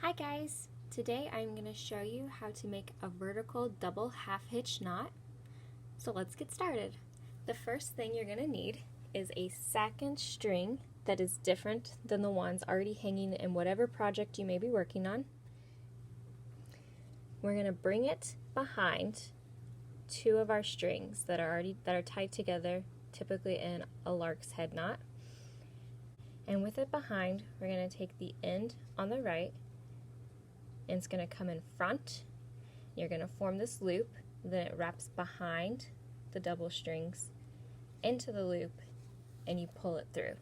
Hi guys! Today I'm going to show you how to make a vertical double half hitch knot. So let's get started. The first thing you're going to need is a second string that is different than the ones already hanging in whatever project you may be working on. We're going to bring it behind two of our strings that are tied together, typically in a lark's head knot. And with it behind, we're going to take the end on the right, and it's going to come in front. You're going to form this loop, then it wraps behind the double strings into the loop, and you pull it through.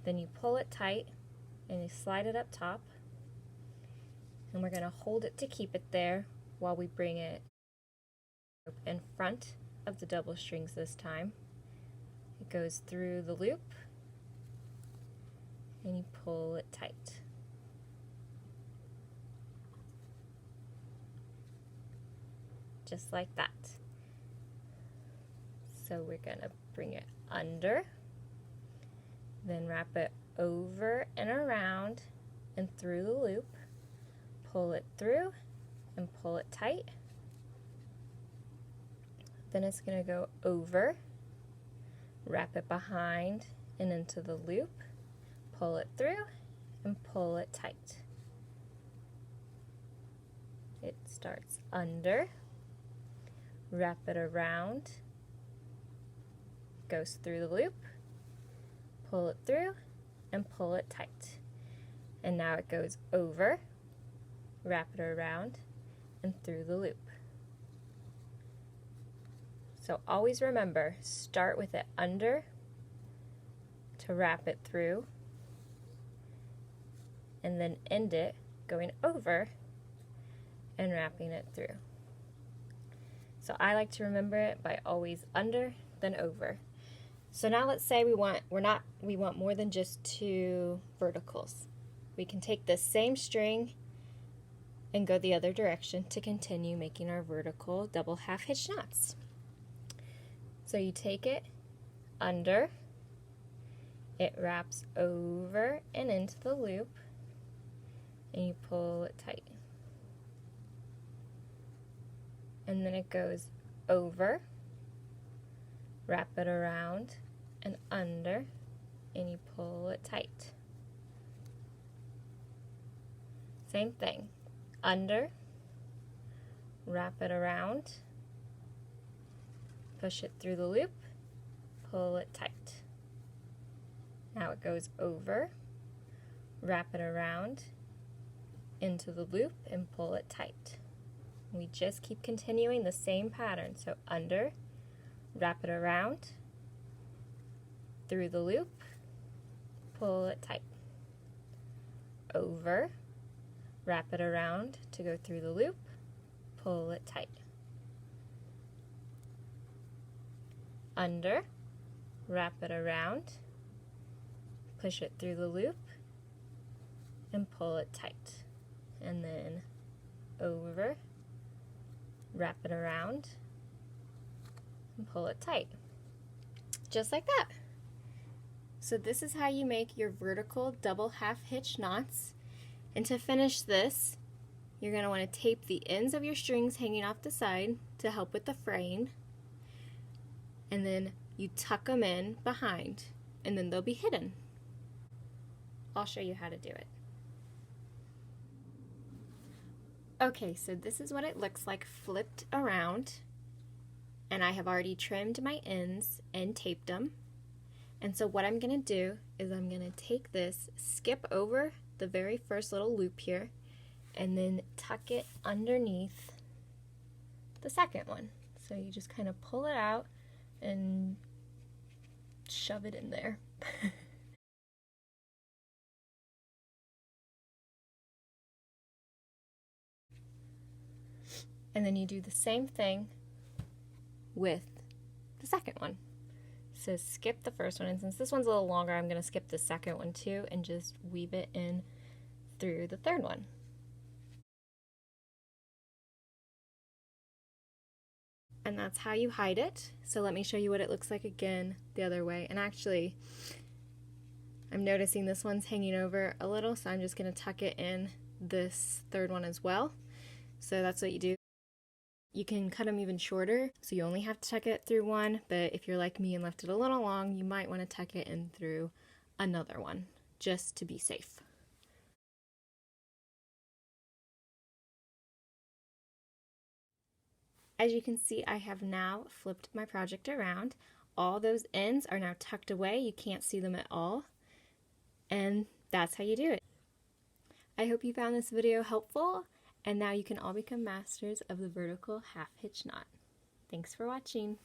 Then you pull it tight and you slide it up top, and we're going to hold it to keep it there while we bring it in front of the double strings this time. It goes through the loop and you pull it tight. Just like that. So we're going to bring it under, then wrap it over and around and through the loop, pull it through and pull it tight. Then it's going to go over, wrap it behind and into the loop, pull it through and pull it tight. It starts under, wrap it around, goes through the loop, pull it through, and pull it tight. And now it goes over, wrap it around, and through the loop. So always remember, start with it under to wrap it through, and then end it going over and wrapping it through. So I like to remember it by always under, then over. So now let's say we want more than just two verticals. We can take this same string and go the other direction to continue making our vertical double half hitch knots. So you take it under, it wraps over and into the loop, and you pull it tight. And then it goes over, wrap it around and under, and you pull it tight. Same thing, under, wrap it around, push it through the loop, pull it tight. Now it goes over, wrap it around, into the loop, and pull it tight. We just keep continuing the same pattern. So under, wrap it around, through the loop, pull it tight. Over, wrap it around to go through the loop, pull it tight. Under, wrap it around, push it through the loop, and pull it tight. And then over, wrap it around, and pull it tight. Just like that. So this is how you make your vertical double half hitch knots. And to finish this, you're going to want to tape the ends of your strings hanging off the side to help with the fraying. And then you tuck them in behind, and then they'll be hidden. I'll show you how to do it. Okay, so this is what it looks like flipped around, and I have already trimmed my ends and taped them. And so what I'm going to do is I'm going to take this, skip over the very first little loop here, and then tuck it underneath the second one. So you just kind of pull it out and shove it in there. And then you do the same thing with the second one. So skip the first one, and since this one's a little longer, I'm going to skip the second one too and just weave it in through the third one. And that's how you hide it. So let me show you what it looks like again the other way. And actually, I'm noticing this one's hanging over a little, so I'm just going to tuck it in this third one as well. So that's what you do. You can cut them even shorter, so you only have to tuck it through one, but if you're like me and left it a little long, you might want to tuck it in through another one, just to be safe. As you can see, I have now flipped my project around. All those ends are now tucked away, you can't see them at all, and that's how you do it. I hope you found this video helpful, and now you can all become masters of the vertical half hitch knot. Thanks for watching.